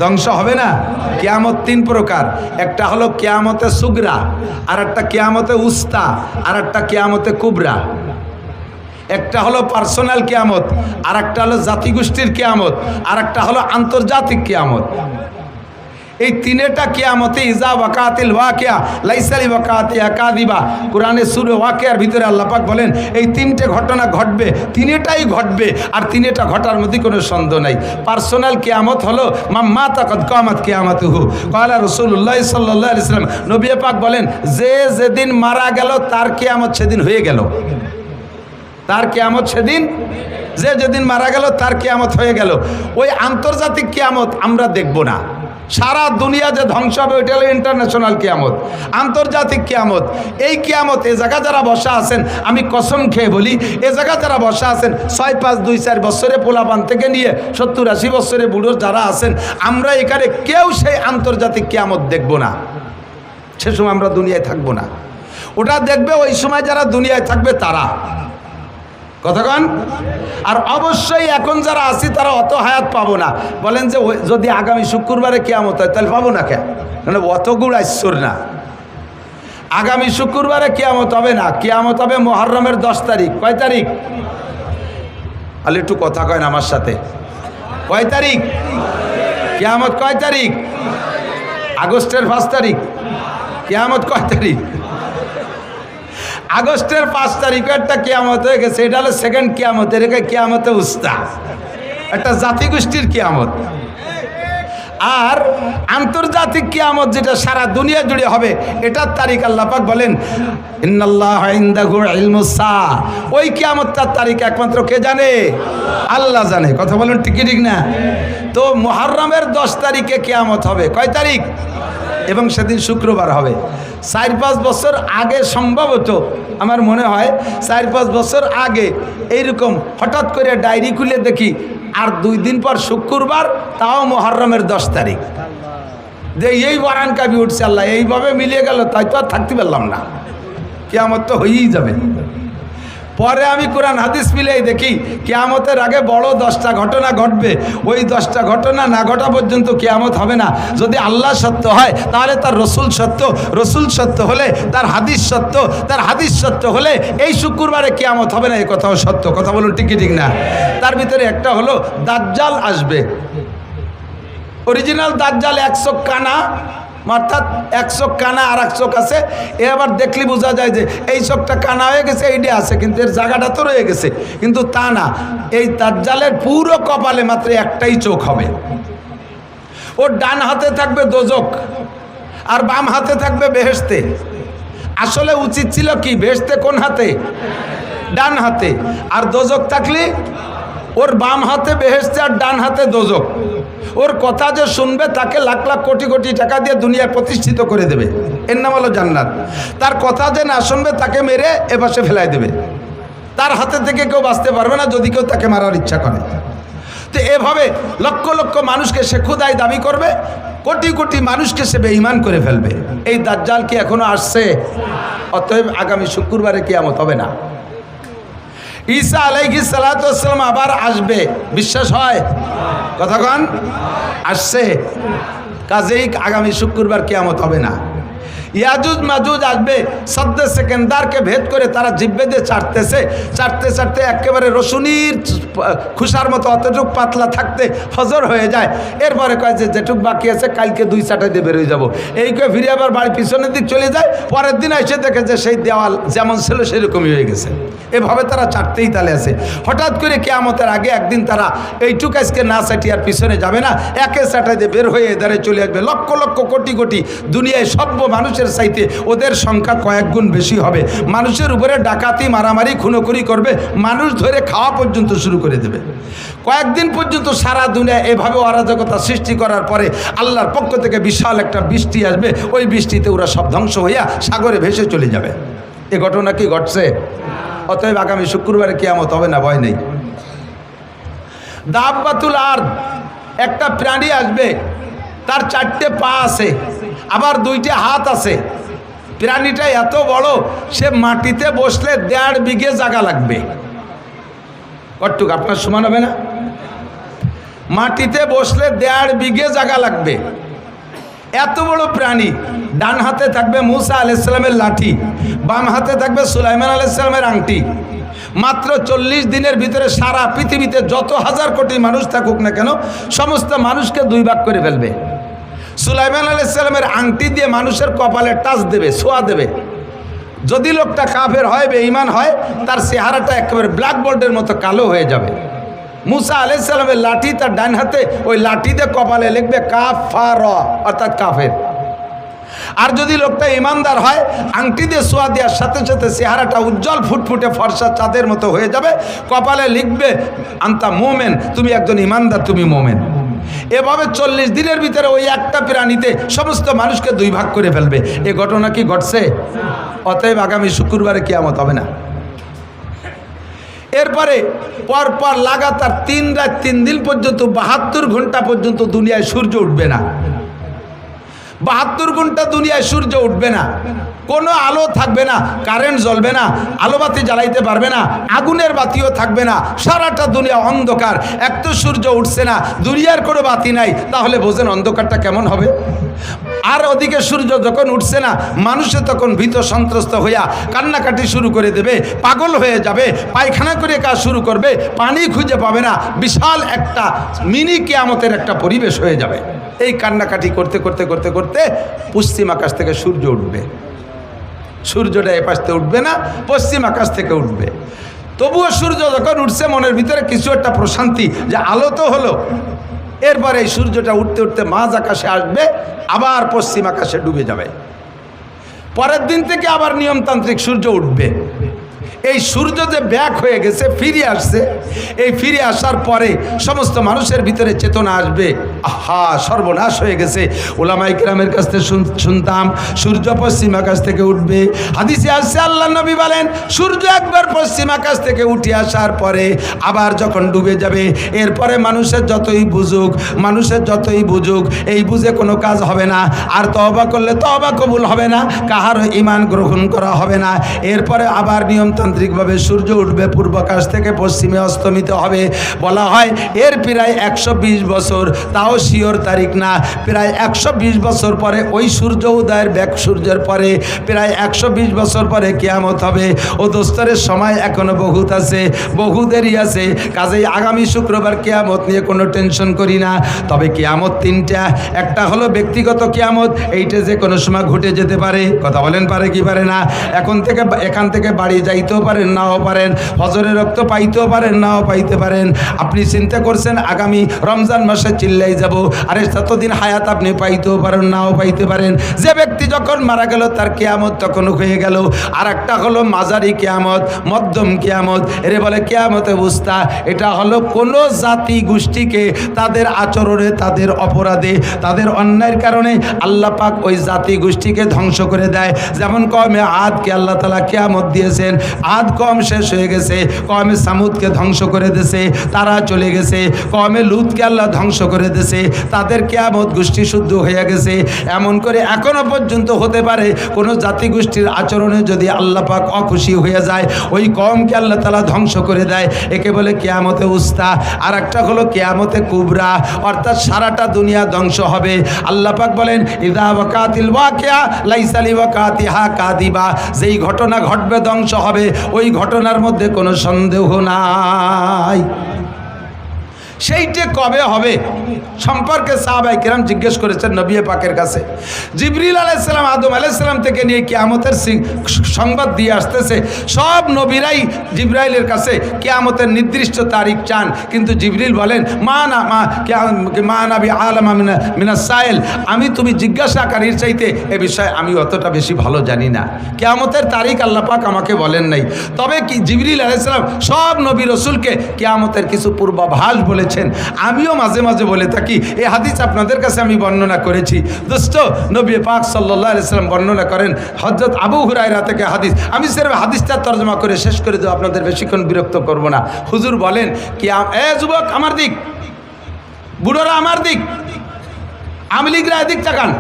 ধ্বংস হবে না। কিয়ামত তিন প্রকার, একটা হলো কিয়ামতে সুগরা, আর একটা কিয়ামতে উস্তা, আর একটা কিয়ামতে কুবরা। একটা হলো পার্সোনাল কিয়ামত, আর একটা হলো জাতিগোষ্ঠীর কিয়ামত, আর একটা হলো আন্তর্জাতিক কিয়ামত। এই তিনটা কিয়ামতে ইজা ওয়াকাতিল ওয়াকিয়া লাইসালি ওয়াকাতিয়া কাযিবা, কোরআনে সূরা ওয়াকিয়ার ভিতরে আল্লাহ পাক বলেন এই তিনটে ঘটনা ঘটবে, তিনটাই ঘটবে, আর তিনটা ঘটার মধ্যে কোনো সন্দেহ নাই। পার্সোনাল কিয়ামত হলো মাম্মা তাকাদ কিয়ামত কিয়ামাতুহু ক্বালা রাসূলুল্লাহ সাল্লাল্লাহু আলাইহি ওয়াসাল্লাম, নবী পাক বলেন যে যেদিন মারা গেল তার কিয়ামত সেদিন হয়ে গেল। তার কিয়ামত সেদিন, যে যেদিন মারা গেল তার কিয়ামত হয়ে গেল। ওই আন্তর্জাতিক কিয়ামত আমরা দেখব না, সারা দুনিয়া যে ধ্বংস হবে ওইটা হলো ইন্টারন্যাশনাল কিয়ামত। আন্তর্জাতিক কিয়ামত, এই কিয়ামত এ জায়গা যারা বসা আছেন, আমি কসম খেয়ে বলি, এ জায়গা যারা বসা আছেন 6, 5, 2, 4 বছরে পোলাপান থেকে নিয়ে 70, 80 বছরে বুড়ো যারা আছেন, আমরা এখানে কেউ সেই আন্তর্জাতিক কিয়ামত দেখব না। সে সময় আমরা দুনিয়ায় থাকবো না, ওটা দেখবে ওই সময় যারা দুনিয়ায় থাকবে তারা। কথা কন। আর অবশ্যই এখন যারা আছি তারা অত হায়াত পাবো না। বলেন যে যদি আগামী শুক্রবারে কিয়ামত হয় তাহলে পাবো না কেন? মানে অত গুড় আইশ্বর না। আগামী শুক্রবারে কিয়ামত হবে না, কিয়ামত হবে মুহররমের 10 তারিখ। কয় তারিখ? আলে একটু কথা কয় না আমার সাথে। কয় তারিখ কিয়ামত? কয় তারিখ? আগস্টের 5 তারিখ। কিয়ামত কয় তারিখ? আগস্টের 5 তারিখে একটা কিয়ামত হয়ে গেছে, এটা হলো সেকেন্ড কিয়ামত। এটাকে কিয়ামতে উস্তা, একটা জাতিগোষ্ঠীর কিয়ামত। আর আন্তর্জাতিক কিয়ামত যেটা সারা দুনিয়া জুড়ে হবে, এটার তারিখ আল্লাহ পাক বলেন ইন্নাল্লাহা ইনদাহু ইলমুস সাআ। ওই কিয়ামতটার তারিখ একমাত্র কে জানে? আল্লাহ জানে। কথা বলেন ঠিক ঠিক না? তো মুহররমের 10 তারিখে কিয়ামত হবে। কয় তারিখ? এবং সেদিন শুক্রবার হবে। 4-5 বছর আগে সম্ভবত আমার মনে হয় 4-5 বছর আগে এইরকম হঠাৎ করে ডায়েরি খুলে দেখি আর 2 দিন পর শুক্রবার, তাও মুহররমের 10 তারিখ। যে এই বারান কাবি উঠছে, আল্লাহ এইভাবে মিলিয়ে গেল, তাই তো আর থাকতে পারলাম না, কিয়ামত তো হয়েই যাবে। পরে আমি কোরআন হাদিস মিলেই দেখি কিয়ামতের আগে বড় 10টা ঘটনা ঘটবে। ওই 10টা ঘটনা না ঘটা পর্যন্ত কিয়ামত হবে না। যদি আল্লাহ সত্য হয় তাহলে তার রসুল সত্য, রসুল সত্য হলে তার হাদিস সত্য, তার হাদিস সত্য হলে এই শুক্রবারে কিয়ামত হবে না, এই কথাও সত্য। কথা বলুন ঠিক ঠিক না? তার ভিতরে একটা হলো দাজ্জাল আসবে। অরিজিনাল দাজ্জাল 1 চোখ কানা, অর্থাৎ 1 চোখ কানা আর 1 চোখ আছে। এ আবার দেখলে বোঝা যায় যে এই চোখটা কানা হয়ে গেছে, এইটা আছে, কিন্তু এর জায়গাটা তো রয়ে গেছে। কিন্তু তা না, এই দাজ্জালের পুরো কপালে মাত্র একটাই চোখ হবে। ওর ডান হাতে থাকবে দোজক আর বাম হাতে থাকবে বেহেশতে। আসলে উচিত ছিল কি, বেহেশতে কোন হাতে? ডান হাতে। আর দোজক থাকলে ওর বাম হাতে বেহেশতে আর ডান হাতে দোজক। ওর কথা যে শুনবে তাকে লাখ লাখ কোটি কোটি টাকা দিয়ে দুনিয়ায় প্রতিষ্ঠিত করে দেবে, এর নাম হলো জান্নাত। তার কথা যে না শুনবে তাকে মেরে এপাশে ফেলাই দেবে। তার হাতে থেকে কেউ বাঁচতে পারবে না যদি কেউ তাকে মারার ইচ্ছা করে। তো এভাবে লক্ষ লক্ষ মানুষকে সে খুদাই দাবি করবে, কোটি কোটি মানুষকে সে বেঈমান করে ফেলবে। এই দাজ্জাল কি এখনো আসছে? অতএব আগামী শুক্রবারে কিয়ামত হবে না। ঈসা আলাইহিস সালাতু ওয়াস সালাম আবার আসবে, বিশ্বাস হয়? কথা কন। আসছে, কাজেই আগামী শুক্রবার কিয়ামত হবে না। ইয়াজুজ মাজুজ আসবে, সদ্দে সেকেন্দারকে ভেদ করে তারা জিব্বে দিয়ে চাটতেছে, চাটতে চাটতে একেবারে রসুনির খুশার মতো অতটুক পাতলা থাকতে ফজর হয়ে যায়। এরপরে কয় যে যেটুক বাকি আছে কালকে 2 চাটাই দিয়ে বেরোয় যাবো, এই কয়ে ফিরে আবার বাড়ির পিছনের দিক চলে যায়। পরের দিন এসে দেখে যে সেই দেওয়াল যেমন ছিল সেরকমই হয়ে গেছে। এভাবে তারা চাটতেই তালে আছে। হঠাৎ করে কিয়ামতের আগে একদিন তারা এইটুক আজকে না চাটি আর পিছনে যাবে না, একে চাটাই দিয়ে বের হয়ে এদারে চলে আসবে। লক্ষ লক্ষ কোটি কোটি দুনিয়ায় সভ্য মানুষের চাইতে ওদের সংখ্যা কয়েক গুণ বেশি হবে। মানুষের উপরে ডাকাতি, মারামারি, খুনোখুনি করবে, মানুষ ধরে খাওয়া পর্যন্ত শুরু করে দেবে। কয়েকদিন পর্যন্ত সারা দুনিয়া এভাবে অরাজকতা সৃষ্টি করার পরে আল্লাহর পক্ষ থেকে বিশাল একটা বৃষ্টি আসবে। ওই বৃষ্টিতে ওরা সব ধ্বংস হইয়া সাগরে ভেসে চলে যাবে। এ ঘটনা কি ঘটছে? অতএব আগামী শুক্রবারে কিয়ামত হবে না, ভয় নেই। দাব্বাতুল আরদ, একটা প্রাণী আসবে, তার 4টে পা আছে, আবার 2টে হাত আছে। প্রাণীটা এত বড়, সে মাটিতে বসলে 1.5 বিঘে জায়গা লাগবে। কটুক আপনার সমান হবে না? মাটিতে বসলে 1.5 বিঘে জায়গা লাগবে। এত বড় প্রাণী। ডান হাতে থাকবে মুসা আলাইহিস সালামের লাঠি, বাম হাতে থাকবে সুলাইমান আলাইহিস সালামের আংটি। মাত্র 40 দিনের ভিতরে সারা পৃথিবীতে যত হাজার কোটি মানুষ থাকুক না কেন সমস্ত মানুষকে 2 ভাগ করে ফেলবে। সুলাইমান আলাইহিস সালামের আংটি দিয়ে মানুষের কপালে টাচ দেবে, ছোঁয়া দেবে। যদি লোকটা কাফের হয়, বেঈমান হয়, তার চেহারাটা একেবারে ব্ল্যাকবোর্ডের মতো কালো হয়ে যাবে। মুসা আলাইহিস সালামের লাঠি তার ডান হাতে, ওই লাঠি দিয়ে কপালে লিখবে কাফার, অর্থাৎ কাফের। আর যদি লোকটা ইমানদার হয়, আংটি দিয়ে ছোঁয়া দেওয়ার সাথে সাথে চেহারাটা উজ্জ্বল ফুটফুটে ফর্সা চাঁদের মতো হয়ে যাবে, কপালে লিখবে আনতা মোমেন, তুমি একজন ইমানদার, তুমি মোমেন। এভাবে 40 দিনের ভিতরে ওই একটা প্রাণীতে সমস্ত মানুষকে 2 ভাগ করে ফেলবে। এ ঘটনা কি ঘটছে? অতএব আগামী শুক্রবারে কিয়ামত হবে না। এরপরে পরপর লাগাতার 3 রাত 3 দিন পর্যন্ত 72 ঘন্টা পর্যন্ত দুনিয়ায় সূর্য উঠবে না। 72 ঘন্টা দুনিয়ায় সূর্য উঠবে না, কোনো আলো থাকবে না, কারেন্ট জ্বলবে না, আলোবাতি জ্বালাইতে পারবে না, আগুনের বাতিও থাকবে না, সারাটা দুনিয়া অন্ধকার। এক তো সূর্য উঠছে না, দুনিয়ার কোনো বাতি নাই, তাহলে বোঝেন অন্ধকারটা কেমন হবে। আর ওদিকে সূর্য যখন উঠছে না, মানুষে তখন ভীত সন্ত্রস্ত হইয়া কান্নাকাটি শুরু করে দেবে, পাগল হয়ে যাবে, পায়খানা করে কাজ শুরু করবে, পানি খুঁজে পাবে না, বিশাল একটা মিনি কিয়ামতের একটা পরিবেশ হয়ে যাবে। এই কান্নাকাটি করতে করতে করতে করতে পশ্চিম আকাশ থেকে সূর্য উঠবে। সূর্যটা এ পাশ থেকে উঠবে না, পশ্চিম আকাশ থেকে উঠবে। তবুও সূর্য যখন উঠছে মনের ভিতরে কিছু একটা প্রশান্তি, যে আলো তো হলো। এরপরে এই সূর্যটা উঠতে উঠতে মাঝ আকাশে আসবে, আবার পশ্চিম আকাশে ডুবে যাবে। পরের দিন থেকে আবার নিয়মতান্ত্রিক সূর্য উঠবে। এই সূর্য যে ব্যাক হয়ে গেছে, ফিরে আসছে, এই ফিরে আসার পরে সমস্ত মানুষের ভিতরে চেতনা আসবে, আহা সর্বনাশ হয়ে গেছে। ওলামায়ে কেরামের কাছ থেকে শুনতাম সূর্য পশ্চিম আকাশ থেকে উঠবে। হাদিসে আসছে আল্লাহ নবী বলেন, সূর্য একবার পশ্চিম আকাশ থেকে উঠে আসার পরে আবার যখন ডুবে যাবে, এরপরে মানুষের যতই বুঝুক এই বুঝে কোনো কাজ হবে না। আর তওবা করলে তওবা কবুল হবে না, কাহারও ঈমান গ্রহণ করা হবে না। এরপরে আবার নিয়মতান্ত্রিকভাবে সূর্য উঠবে, পূর্ব আকাশ থেকে পশ্চিমে অস্তমিত হবে। বলা হয় এর প্রায় 120 বছর, তাও শিওর তারিখ না, প্রায় 120 বছর পরে ওই সূর্য উদয়ের সূর্যের পরে প্রায় 120 বছর পরে কিয়ামত হবে। ও দোস্তরের সময় এখনো বহুত আছে, বহু দেরি আছে। কাজেই আগামী শুক্রবার কিয়ামত নিয়ে কোনো টেনশন করি না। তবে কিয়ামত 3টা, একটা হলো ব্যক্তিগত কিয়ামত, এইটা যে কোনো সময় ঘটে যেতে পারে। কথা বলেন, পারে কি পারে না? এখান থেকে বাড়ি যাইতেও পারেন, নাও পারেন, ফজরের রক্ত পাইতেও পারেন, নাও পাইতে পারেন। আপনি চিন্তা করছেন আগামী রমজান মাসে চিল্লাই যাব, আরে ততদিন হায়াত আপনি পাইতেও পারেন, নাও পাইতে পারেন। যে ব্যক্তি যখন মারা গেল তার কিয়ামত তখন হয়ে গেল। আর একটা হলো মাঝারি কিয়ামত, মধ্যম কিয়ামত, এর বলে কিয়ামতে বুস্তা। এটা হলো কোনো জাতি গোষ্ঠীকে তাদের আচরণে, তাদের অপরাধে, তাদের অন্যায়ের কারণে আল্লাহ পাক ওই জাতি গোষ্ঠীকে ধ্বংস করে দেয়। যেমন কওমে আদকে আল্লাহ তাআলা কিয়ামত দিয়েছেন, আদ কওম শেষ হয়ে গেছে, কওমে সামুদকে ধ্বংস করে দিয়েছে, তারা চলে গেছে। কওমে লুতকে আল্লাহ ধ্বংস করে দিয়েছে, তাদের কিয়ামত গোষ্ঠী শুদ্ধ হয়ে গেছে। এমন করে এখনো পর্যন্ত হতে পারে কোনো জাতি গোষ্ঠীর আচরণে যদি আল্লাহ পাক অখুশি হয়ে যায়, ওই কওমকে আল্লাহ তাআলা ধ্বংস করে দেয়। একে বলে কিয়ামতে উস্তা। আর একটা হলো কিয়ামতে কুবরা, অর্থাৎ সারাটা দুনিয়া ধ্বংস হবে। আল্লাহ পাক বলেন ইযা ওয়াকাতিল ওয়াকিয়া লাইসা লিওয়াকাতিহা কাদিবা, যেই ঘটনা ঘটবে ধ্বংস হবে, ওই ঘটনার মধ্যে কোনো সন্দেহ নাই। সেইটা কবে হবে সম্পর্কে সাহাবায়ে কেরাম জিজ্ঞেস করেছেন নবী পাকের কাছে। জিবরিল আলাইহিস সালাম আদম আলাইহিস সালাম থেকে নিয়ে কিয়ামতের সংবাদ দিয়ে আসতেছে। সব নবীরাই জিবরাইলের কাছে কিয়ামতের নির্দিষ্ট তারিখ চান, কিন্তু জিবরিল বলেন মা নাবি আলামা মিনাস সাইল, আমি তুমি জিজ্ঞাসাকারীর চাইতে এ বিষয়ে আমি অতটা বেশি ভালো জানি না। কিয়ামতের তারিখ আল্লাহ পাক আমাকে বলেন নাই। তবে কি জিবরিল আলাইহিস সালাম সব নবী রাসূলকে কিয়ামতের কিছু পূর্বাভাস বলেছেন। আমিও মাঝে মাঝে বলে থাকি। এই হাদিস আপনাদের কাছে আমি বর্ণনা করেছি। দোস্ত, নবী পাক সাল্লাল্লাহু আলাইহি ওয়াসাল্লাম বর্ণনা করেন হযরত আবু হুরায়রা থেকে হাদিস। আমি সির্ফ হাদিসটা তরজমা করে শেষ করে দেব, আপনাদের বেশিক্ষণ বিরক্ত করব না। হুজুর বলেন কি, এ যুবক আমার দিক, বুড়োরা আমার দিক, আওয়ামী লীগরা এদিক তাকান,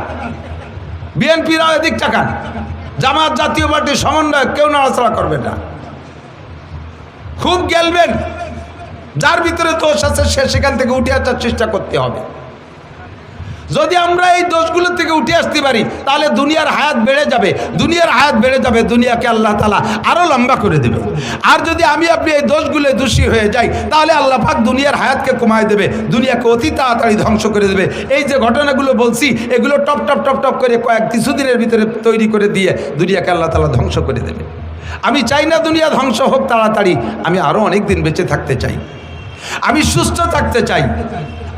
বিএনপিরা এদিক তাকান, জামাত জাতীয় পার্টির সমন্বয় কেউ নাড়াচাড়া করবে না, খুব গেলবেন। যার ভিতরে দোষ আছে সে সেখান থেকে উঠে আসার চেষ্টা করতে হবে। যদি আমরা এই দোষগুলো থেকে উঠে আসতে পারি তাহলে দুনিয়ার হায়াত বেড়ে যাবে, দুনিয়ার হায়াত বেড়ে যাবে, দুনিয়াকে আল্লাহ তাআলা আরও লম্বা করে দেবে। আর যদি আমি আপনি এই দোষগুলো দোষী হয়ে যাই তাহলে আল্লাহ পাক দুনিয়ার হায়াতকে কমায় দেবে, দুনিয়াকে অতি তাড়াতাড়ি ধ্বংস করে দেবে। এই যে ঘটনাগুলো বলছি এগুলো টপ টপ টপ টপ করে কিছুদিনের ভিতরে তৈরি করে দিয়ে দুনিয়াকে আল্লাহ তাআলা ধ্বংস করে দেবে। আমি চাই না দুনিয়া ধ্বংস হোক তাড়াতাড়ি, আমি আরও অনেক দিন বেঁচে থাকতে চাই, আমি সুস্থ থাকতে চাই,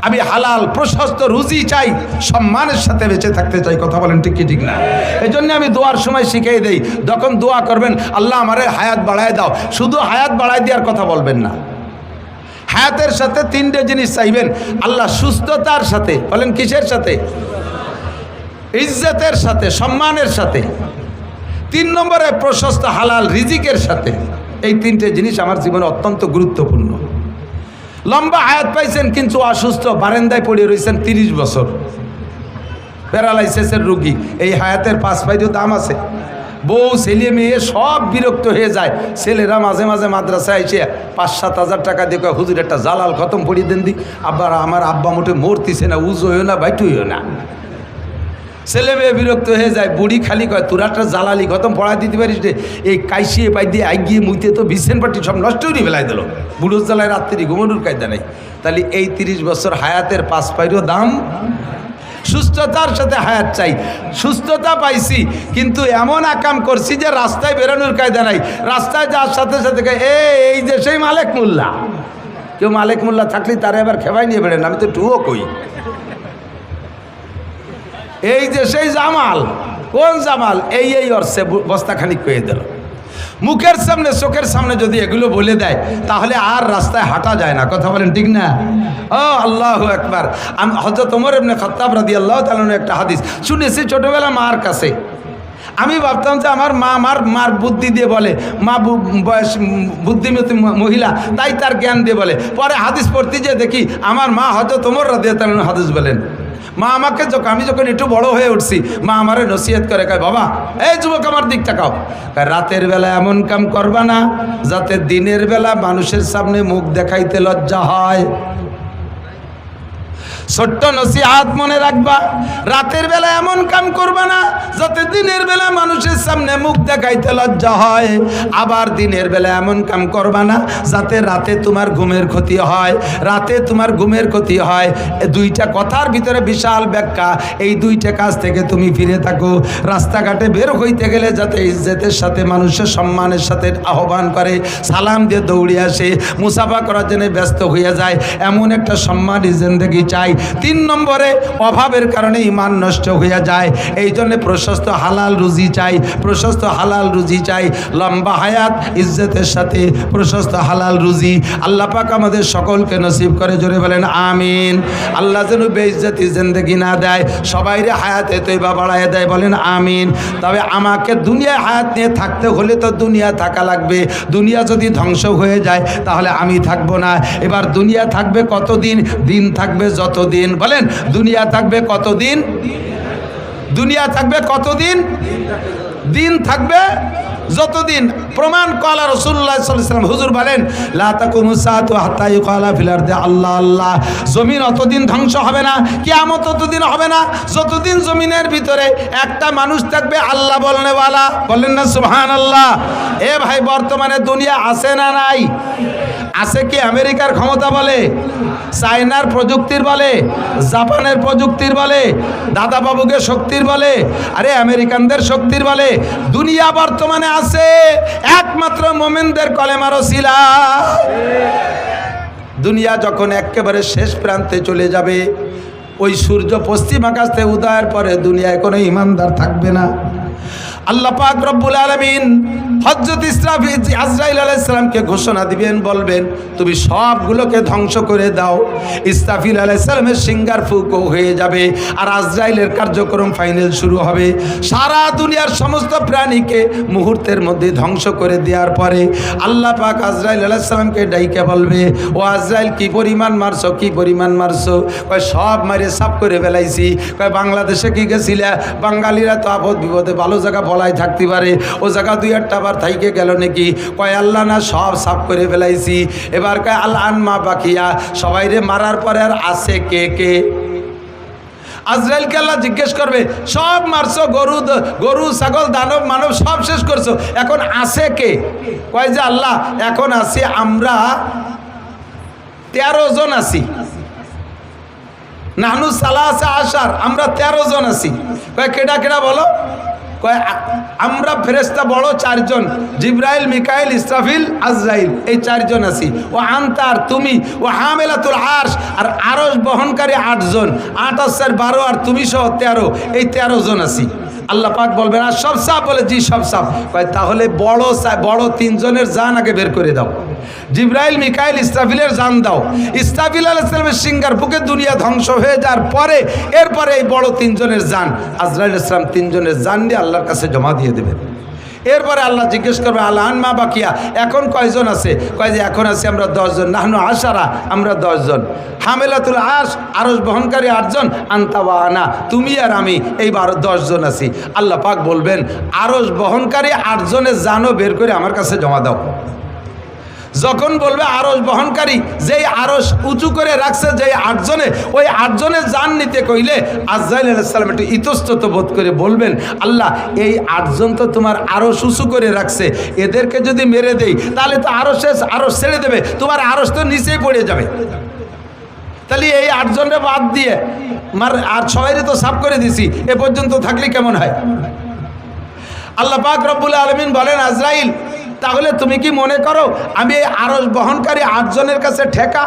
আমি হালাল প্রশস্ত রুজি চাই, সম্মানের সাথে বেঁচে থাকতে চাই। কথা বলেন ঠিক কি ঠিক না? এই জন্য আমি দোয়ার সময় শিখিয়ে দেই, যখন দোয়া করবেন আল্লাহ আমারে হায়াত বাড়ায় দাও, শুধু হায়াত বাড়ায় দেওয়ার কথা বলবেন না, হায়াতের সাথে তিনটে জিনিস চাইবেন আল্লাহ, সুস্থতার সাথে, বলেন কিসের সাথে? ইজ্জতের সাথে, সম্মানের সাথে, 3 নম্বরে প্রশস্ত হালাল রিজিকের সাথে। এই তিনটে জিনিস আমার জীবনে অত্যন্ত গুরুত্বপূর্ণ। লম্বা হায়াত পাইছেন কিন্তু অসুস্থ, বারান্দায় পড়ে রয়েছেন 30 বছর, প্যারালাইসিসের রোগী, এই হায়াতের 5 পাইতেও দাম আছে। বউ ছেলে মেয়ে সব বিরক্ত হয়ে যায়, ছেলেরা মাঝে মাঝে মাদ্রাসায় এসে 5-7 হাজার টাকা দিয়ে হুজুর একটা জালাল খতম পড়িয়ে দেন দি, আবার আমার আব্বা মোটে মরতিছে না, উজো হইও না বাইটু হইও না। ছেলে মেয়ে বিরক্ত হয়ে যায়, বুড়ি খালি কয় তোরা একটা জালালি খতম পড়া দিতে পারিস রে, এই কাইসিয়ে পাই দিয়ে আগিয়ে মুইতে তো বিছেন পাটি সব নষ্ট করে ফেলাই দিল, বুড়োর জ্বালায় রাত্রি ঘুমানোর কায়দা নেই। তাহলে এই 30 বছর হায়াতের 5 পাইরও দাম। সুস্থতার সাথে হায়াত চাই, সুস্থতা পাইছি কিন্তু এমন আকাম করছি যে রাস্তায় বেরোনোর কায়দা নাই, রাস্তায় যাওয়ার সাথে সাথে এই যে সেই মালেক মোল্লা, কেউ মালেক মোল্লা থাকলে তারা এবার খেপাই নিয়ে বেড়েন, আমি তো টুও কই, এই যে সেই জামাল, কোন জামাল, এই অর্থে বস্তাখানিক পেয়ে দিল। মুখের সামনে চোখের সামনে যদি এগুলো বলে দেয় তাহলে আর রাস্তায় হাঁটা যায় না। কথা বলেন ঠিক না? ও আল্লাহু আকবার। আমি হযরত ওমর ইবনে খাত্তাব রাদিয়াল্লাহু তাআলা একটা হাদিস শুনেছি ছোটবেলা মার কাছে। আমি ভাবতাম যে আমার মা মার বুদ্ধি দিয়ে বলে, মা বয়স বুদ্ধিমতী মহিলা, তাই তার জ্ঞান দিয়ে বলে। পরে হাদিস পড়তে যেয়ে দেখি আমার মা হযরত ওমর রাদিয়াল্লাহু তাআলা হাদিস বলেন। মা আমাকে আমি যখন একটু বড় হয়ে উঠছি, মা আমারে নসিহত করে, কয় বাবা এই যুবক আমার দিক তাকাও, রাতের বেলা এমন কাম করবা না যাতে দিনের বেলা মানুষের সামনে মুখ দেখাইতে লজ্জা হয়। ছোট্ট নসিহত মনে রাখবা, রাতের বেলা এমন কাম করবা না যাতে দিনের বেলা মানুষের সামনে মুখ দেখাইতে লজ্জা হয়। আবার দিনের বেলা এমন কাম করবা না যাতে রাতে তোমার ঘুমের ক্ষতি হয়, রাতে তোমার ঘুমের ক্ষতি হয়। দুইটা কথার ভিতরে বিশাল ব্যাখ্যা। এই দুইটা কাজ থেকে তুমি ফিরে থাকো। রাস্তাঘাটে বের হইতে গেলে যাতে ইজ্জতের সাথে, মানুষের সম্মানের সাথে আহ্বান করে, সালাম দিয়ে দৌড়ে আসে, মুসাফা করার জন্য ব্যস্ত হয়ে যায়, এমন একটা সম্মানী জিন্দেগি চাই। 3 নম্বরে অভাবের কারণে ঈমান নষ্ট হয়ে যায়, এই জন্য প্রশস্ত হালাল রুজি চাই, প্রশস্ত হালাল রুজি চাই। লম্বা হায়াত ইজ্জতের সাথে প্রশস্ত হালাল রুজি আল্লাহ পাক আমাদের সকলকে নসিব করে। জোরে বলেন আমিন। আল্লাহ যেন বেইজ্জতি জিন্দেগি না দেয়, সবাইরে হায়াতে তৈবা বাড়ায় দেয়, বলেন আমিন। তবে আমাকে দুনিয়ায় হায়াত নিয়ে থাকতে হলে তো দুনিয়া থাকা লাগবে। দুনিয়া যদি ধ্বংস হয়ে যায় তাহলে আমি থাকবো না। এবার দুনিয়া থাকবে কতদিন? দিন থাকবে যতদিন। বলেন দুনিয়া থাকবে কতদিন? দুনিয়া থাকবে কতদিন? দিন থাকবে যতদিন। প্রমাণ কলা রাসূলুল্লাহ সাল্লাল্লাহু আলাইহি ওয়াসাল্লাম, হুজুর বলেন লা তাকুমু সাআতু হাত্তা ইউকালা ফিল আরদি আল্লাহ আল্লাহ। জমিন অতদিন ধ্বংস হবে না, কিয়ামত ততদিন হবে না যতদিন জমিনের ভিতরে একটা মানুষ থাকবে আল্লাহ বলনেওয়ালা। বলেন না সুবহানাল্লাহ। এ ভাই, বর্তমানে দুনিয়া আছে না নাই? আছে কি আমেরিকার ক্ষমতা বলে, চায়নার প্রযুক্তির বলে, জাপানের প্রযুক্তির বলে, দাদা বাবুকে শক্তির বলে, আরে আমেরিকানদের শক্তির বলে? দুনিয়া বর্তমানে আছে একমাত্র মুমিনদের কলেমার ওসিলা। দুনিয়া যখন একেবারে শেষ প্রান্তে চলে যাবে, ওই সূর্য পশ্চিম আকাশ থেকে উদয়ের পরে দুনিয়ায় কোনো ইমানদার থাকবে না। আল্লাহ পাক রব্বুল আলামিন হযরত আজরাইল আলাইহিস সালামকে ঘোষণা দিবেন, বলবেন তুমি সবগুলোকে ধ্বংস করে দাও। ইসরাফিল আলাইহিস সালামের সিঙ্গার ফুঁকো হয়ে যাবে আর আজরাইলের কার্যক্রম ফাইনাল শুরু হবে। সারা দুনিয়ার সমস্ত প্রাণীকে মুহূর্তের মধ্যে ধ্বংস করে দেওয়ার পরে আল্লাহ পাক আজরাইল আলাইহিস সালামকে ডাইকে বলবে, ও আজরাইল কি পরিমাণ মারছো, কি পরিমাণ মারছো? কয় সব মারে সাফ করে ফেলাইছি। কয় বাংলাদেশে কি গেছিলা? বাঙালিরা তো আপদ বিপদে ভালো জায়গা বলাই থাকতে পারে, ও জায়গা 2-1টা বার আর থাইকে গেল নাকি? কয় আল্লাহ না, সব সাফ করে ফেলাইছি। এবার কয় আল আন মা বাকিয়া, সবাই রে মারার পরে আর আছে কে কে? আজরাইলকে আল্লাহ জিজ্ঞেস করবে, সব মারছো, গরু ছাগল দানব মানব সব শেষ করছো, এখন আছে কে? কয় যে আল্লাহ এখন আছি আমরা 13 জন আছি। নাহনু সালাসা আশার, আমরা 13 জন আছি। কয় কেডা কেডা বলো? কয় আমরা ফেরেশতা বড় 4 জন, জিবরাইল, মিকাইল, ইসরাফিল, আজরাইল, এই 4 জন আছি। ও আনতার তুমি, ও হামেলাতুল আরশ, আর আরশ বহনকারী 8 জন, 8 আর 12 আর তুমি সহ 13, এই 13 জন আছি। আল্লাহ পাক বলবেন আর সব সাফ? বলে জি সব সাফ। কয় তাহলে বড় 3 জনের জান আগে বের করে দাও। জিবরাইল, মিকাইল, ইসরাফিলের জান দাও। ইসরাফিল আলাইহিস সালামের সিংহার বুকে দুনিয়া ধ্বংস হয়ে যাওয়ার পরে এরপরে এই বড় 3 জনের জান, আজরাইল আলাইহিস সালাম 3 জনের জান নিয়ে আল্লাহর কাছে জমা দিয়ে দেবেন। এরপরে আল্লাহ জিজ্ঞেস করবে আল্লাহ আন মা বাকিয়া, এখন কয়জন আছে? কয় যে এখন আছে আমরা 10 জন। নাহনু আশারা, আমরা 10 জন। হামেলাতুল আরশ, আরশ বহনকারী 8 জন, আনতা ওয়া আনা, তুমি আর আমি, এই 10 জন আছি। আল্লাহ পাক বলবেন আরশ বহনকারী 8 জনের জানও বের করে আমার কাছে জমা দাও। যখন বলবে আরশ বহনকারী, যেই আরশ উঁচু করে রাখছে যেই 8 জনে, ওই 8 জনের জান নিতে কইলে আজরাইল আলাইহিস সালাম একটু ইতস্তত বোধ করে বলবেন আল্লাহ এই 8 জন তো তোমার আরশ উঁচু করে রাখছে, এদেরকে যদি মেরে দেই তাহলে তো আরশ ছেড়ে দেবে, তোমার আরশ তো নিচেই পড়ে যাবে। তাহলে এই 8 জনের বাদ দিয়ে আর 6 তো সাফ করে দিছি, এ পর্যন্ত থাকলে কেমন হয়? আল্লাহ পাক রব্বুল আলামিন বলেন আজরাইল, তাহলে তুমি কি মনে করো আমি এই আরশ বহনকারী 8 জনের কাছে ঠেকা?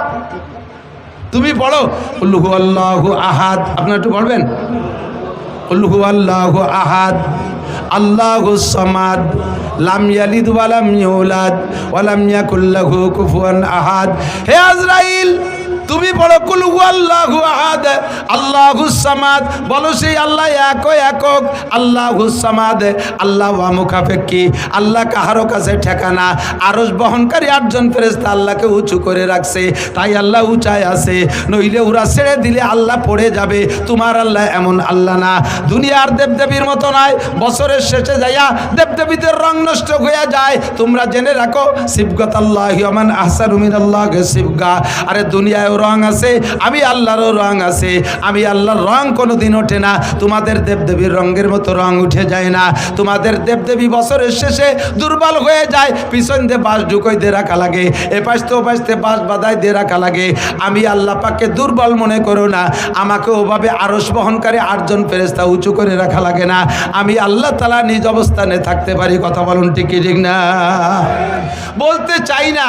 তুমি পড়ো কুল হু আল্লাহু আহাদ, আপনারা একটু পড়বেন কুল হু আল্লাহু আহাদ আল্লাহুস সামাদ লাম ইয়ালিদ ওয়া লাম ইউলাদ ওয়া লাম ইয়াকুল লাহু কুফুয়ান আহাদ। হে আজরাইল তুমি বলো কুল হু আল্লাহু আহাদ আল্লাহুস সামাদ, বলো সেই আল্লাহ একক আল্লাহুস সামাদ, আল্লাহ ওয়া মুখাফেক্কি, আল্লাহ কাহারো কাছে ঠেকানা। আরশ বহনকারী 8 জন ফেরেশতা আল্লাহকে উঁচু করে রাখছে, তাই আল্লাহ উঁচায় আছে, নইলে ওরা ছেড়ে দিলে আল্লাহ পড়ে যাবে। তোমার আল্লাহ এমন আল্লাহ না, দুনিয়ার দেবদেবীর মতো নয়, বছরের শেষে যাইয়া দেবদেবীদের রং নষ্ট হয়ে যায়। তোমরা জেনে রাখো সিবগাতাল্লাহি ওয়া মান আহসানু মিনাল্লাহি সিবগা, আরে দুনিয়ায় রং আছে, আমি আল্লাহরও রং আছে। আমি আল্লাহর রং কোনোদিন ওঠে না, তোমাদের দেবদেবীর রঙের মতো রং উঠে যায় না। তোমাদের দেবদেবী বছরের শেষে দুর্বল হয়ে যায়, পিছন দিয়ে বাঁশ ঢুকোই দিয়ে রাখা লাগে, এপাশ তো ওপাশ দিয়ে বাঁশ বাঁধাই দিয়ে রাখা লাগে। আমি আল্লাহ পাককে দুর্বল মনে করো না, আমাকে ওভাবে আরশ বহনকারী 8 জন ফেরেশতা উঁচু করে রাখা লাগে না। আমি আল্লাহ তাআলা নিজ অবস্থানে থাকতে পারি। কথা বলুন ঠিক কি ঠিক না? বলতে চাই না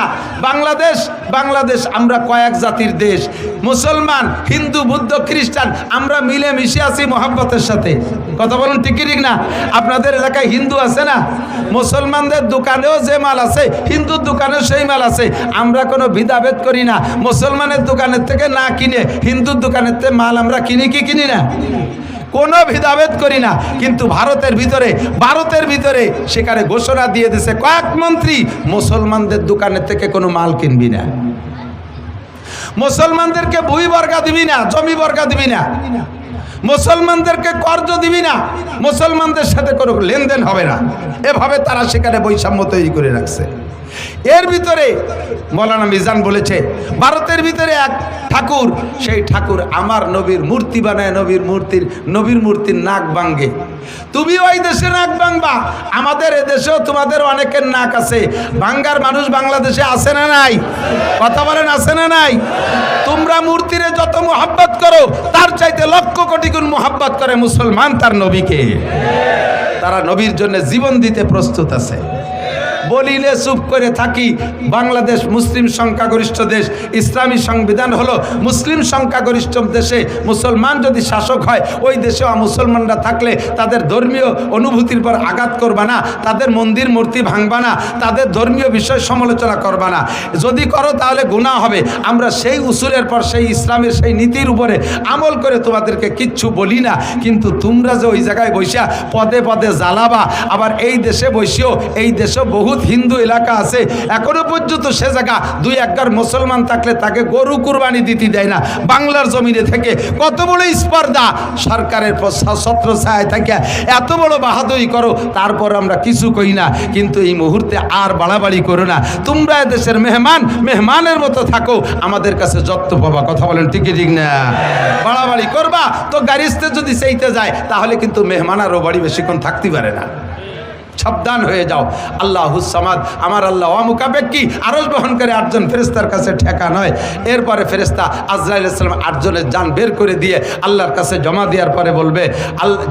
বাংলাদেশ আমরা কয়েক জাতির দেশ, মুসলমান, হিন্দু, বৌদ্ধ, খ্রিস্টান, আমরা মিলে মিশে আছি মহব্বতের সাথে। কথা বলুন ঠিক কি ঠিক না? আপনাদের এলাকায় হিন্দু আছে না? মুসলমানদের দোকানেও যে মাল আছে হিন্দুর দোকানেও সেই মাল আছে। আমরা কোনো ভেদাভেদ করি না, মুসলমানের দোকানের থেকে না কিনে হিন্দুর দোকানের থেকে মাল আমরা কিনি কি কিনি না, কোনো ভেদাভেদ করি না। কিন্তু ভারতের ভিতরে সেখানে ঘোষণা দিয়ে দিয়েছে কয়েক মন্ত্রী, মুসলমানদের দোকানের থেকে কোনো মাল কিনবি না, মুসলমানদেরকে ভূমি বর্গা দিবি না, জমি বর্গা দিবি না, মুসলমানদেরকে কর্জ দিবি না, মুসলমানদের সাথে কোনো লেনদেন হবে না। এভাবে তারা সেখানে বৈষম্য তৈরি করে রাখছে। এর ভিতরে মৌলানা মিজান বলেছে ভারতের ভিতরে এক ঠাকুর, সেই ঠাকুর আমার নবীর মূর্তি বানায়, নবীর মূর্তির নাক ভাঙে। তুমি ওই দেশে নাক ভাঙবা, আমাদের এদেশেও তোমাদের অনেকের নাক আছে, ভাঙ্গার মানুষ বাংলাদেশে আছে না নাই? কথা বলেন আছে না নাই? তোমরা মূর্তিরে যত মোহাব্বত করো তার চাইতে লক্ষ কোটি গুণ মোহাব্বত করে মুসলমান তার নবীকে। তারা নবীর জন্য জীবন দিতে প্রস্তুত আছে। বলিলে চুপ করে থাকি, বাংলাদেশ মুসলিম সংখ্যাগরিষ্ঠ দেশ, ইসলামী সংবিধান হলো মুসলিম সংখ্যাগরিষ্ঠ দেশে মুসলমান যদি শাসক হয়, ওই দেশে মুসলমানরা থাকলে তাদের ধর্মীয় অনুভূতির পর আঘাত করবা না, তাদের মন্দির মূর্তি ভাঙবা না, তাদের ধর্মীয় বিষয় সমালোচনা করবা না। যদি করো তাহলে গুনাহ হবে। আমরা সেই উসুলের পর সেই ইসলামের সেই নীতির উপরে আমল করে তোমাদেরকে কিচ্ছু বলি না। কিন্তু তোমরা যে ওই জায়গায় বসিয়া পদে পদে জ্বালাবা, আবার এই দেশে বসিও, এই দেশেও বহু বৃহৎ হিন্দু এলাকা আছে, এখনো পর্যন্ত সে জায়গা 2-1 মুসলমান থাকলে তাকে গরু কুরবানি দিতে দেয় না। বাংলার জমিনে থেকে কত বড় স্পর্ধা, সরকারের ছত্রছায়ায় থাকে এত বড় বাহাদুরি করো, তারপর আমরা কিছু কই না। কিন্তু এই মুহূর্তে আর বাড়াবাড়ি করো না, তোমরা দেশের মেহমান, মেহমানের মতো থাকো, আমাদের কাছে যত্ন পাবা। কথা বলেন ঠিক ঠিক না? বাড়াবাড়ি করবা তো গাড়িতে যদি সেইতে যায় তাহলে কিন্তু মেহমান আরও বাড়ি বেশিক্ষণ থাকতে পারে না। সাবধান হয়ে যাও। আল্লাহুস সামাদ, আমার আল্লাহ অমুখাপেক্ষী, আরশ বহন করে 8 জন ফেরেশতার কাছে ঠেকা নয়। এরপরে ফেরেশতা আজরাইল আলাইহিস সালাম 8 জনের জান বের করে দিয়ে আল্লাহর কাছে জমা দেওয়ার পরে বলবে,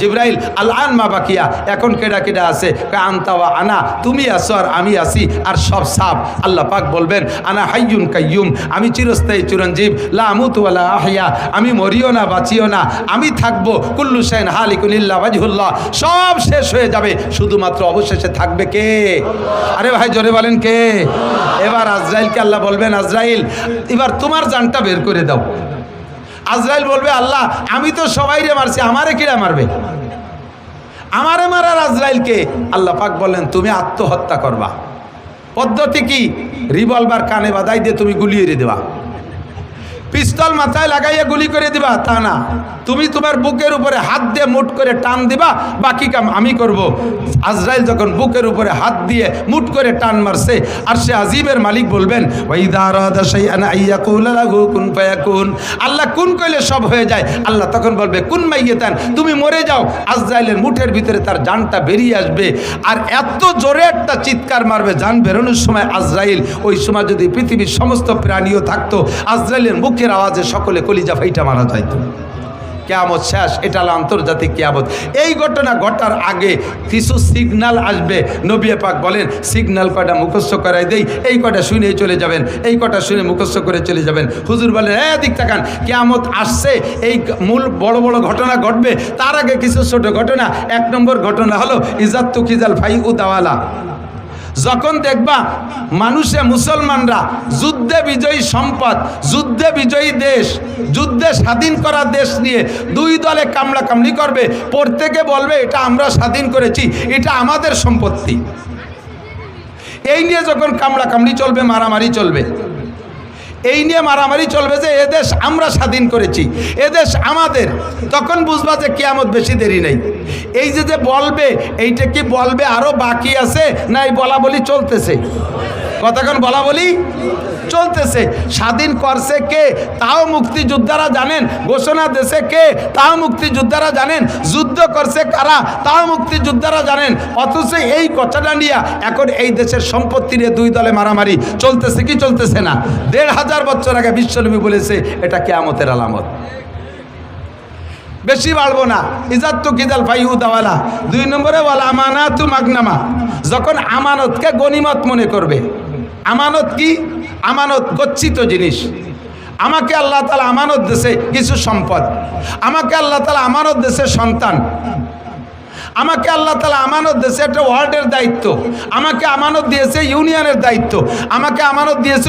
জিবরাইল আল আন মা বাকিয়া, এখন কেডা কেডা আছে? আনতা ওয়া আনা, তুমি আসো আর আমি আসি, আর সব সাফ। আল্লাহ পাক বলবেন, আনা হাইয়ুন কাইয়ুম, আমি চিরস্থায়ী চিরঞ্জীব, লা আমুতু ওয়া লা আহইয়া, আমি মরিও না বাঁচিও না, আমি থাকবো। কুল্লু শাইইন হালিকুন ইল্লা ওয়াজহুল্লাহ, সব শেষ হয়ে যাবে, শুধুমাত্র অবশেষে থাকবে কে? আরে ভাই জোরে বলেন কে? এবার আজরাইলকে আল্লাহ বলবেন, আজরাইল এবার তোমার জানটা বের করে দাও। আজরাইল বলবে, আল্লাহ আমি তো সবাইরে মারছি, আমারে কিরা মারবে? আমারে মারার আজরাইলকে? আল্লাহ পাক বললেন, তুমি আত্মহত্যা করবা। পদ্ধতি কি? রিভলভার কানে বাঁধাই দিয়ে তুমি গুলিয়ে দেবা, পিস্তল মাথায় লাগাইয়া গুলি করে দিবা তা না, তুমি তোমার বুকের উপরে হাত দিয়ে মুট করে টান দিবা, বাকি কাম আমি করব। আজরাইল যখন বুকের উপরে হাত দিয়ে মুট করে টান মারছে, আর সে আজিবের মালিক বলবেন, আল্লাহ কুন কইলে সব হয়ে যায়। আল্লাহ তখন বলবে, কুন মাইয়াতান, তুমি মরে যাও। আজরাইলের মুঠের ভিতরে তার জানটা বেরিয়ে আসবে, আর এত জোরে একটা চিৎকার মারবে জান বেরোনোর সময় আজরাইল, ওই সময় যদি পৃথিবীর সমস্ত প্রাণীও থাকতো, আজরাইলের মুখের আওয়াজে সকলে কলিজা ফাইটা মারা যাইত। কিয়ামত শেষ, এটা হলো আন্তর্জাতিক কিয়ামত। এই ঘটনা ঘটার আগে কিছু সিগন্যাল আসবে। নবী পাক বলেন, সিগন্যাল কয়টা মুখস্থ করাই দেই, এই কয়টা শুনেই চলে যাবেন, এই কয়টা শুনে মুখস্থ করে চলে যাবেন। হুজুর বলেন, দিক তাকান, কিয়ামত আসছে, এই মূল বড় বড় ঘটনা ঘটবে, তার আগে কিছু ছোট ঘটনা। 1 নম্বর ঘটনা হলো ইজাত্তু কিজাল ফাই উদাওয়ালা। যখন দেখবা মানুষে মুসলমানরা যুদ্ধে বিজয়ী সম্পদ, যুদ্ধে বিজয়ী দেশ, যুদ্ধে স্বাধীন করা দেশ নিয়ে 2 দলে কামড়া কামড়ি করবে, প্রত্যেকে বলবে এটা আমরা স্বাধীন করেছি, এটা আমাদের সম্পত্তি। এই নিয়ে যখন কামড়া কামড়ি চলবে, মারামারি চলবে, এই নিয়ে মারামারি চলবে যে এদেশ আমরা স্বাধীন করেছি, এদেশ আমাদের, তখন বুঝবা যে কিয়ামত বেশি দেরি নেই। এই যে বলবে, এইটা কি বলবে আরো বাকি আছে না এই বলা বলি চলতেছে? কতক্ষণ বলা বলি চলতেছে। স্বাধীন করছে কে তাও মুক্তিযোদ্ধারা জানেন, ঘোষণা দেশে কে তাও মুক্তিযোদ্ধারা জানেন, যুদ্ধ করছে কারা তাও মুক্তিযোদ্ধারা জানেন। অথচ এই কথাটা নিয়ে এখন এই দেশের সম্পত্তি নিয়ে 2 দলে মারামারি চলতেছে কি চলতেছে না? 1500 বছর আগে বিশ্বনবী বলেছে এটা কিয়ামতের আলামত। বেশি বাড়বো না। ইজাত্তু কিদাল ফাইউদাওয়ালা। 2 নম্বরে ওয়াল আমানাতু মাগনামা, যখন আমানতকে গনিমত মনে করবে। আমানত কি? আমানত গচ্ছিত জিনিস। আমাকে আল্লাহ তাআলা আমানত দিয়েছে কিছু সম্পদ, আমাকে আল্লাহ তাআলা আমানত দিয়েছে সন্তান, আমাকে আল্লাহ তাআলা আমানত দিয়েছে একটা ওয়ার্ডের দায়িত্ব, আমাকে আমানত দিয়েছে ইউনিয়নের দায়িত্ব, আমাকে আমানত দিয়েছে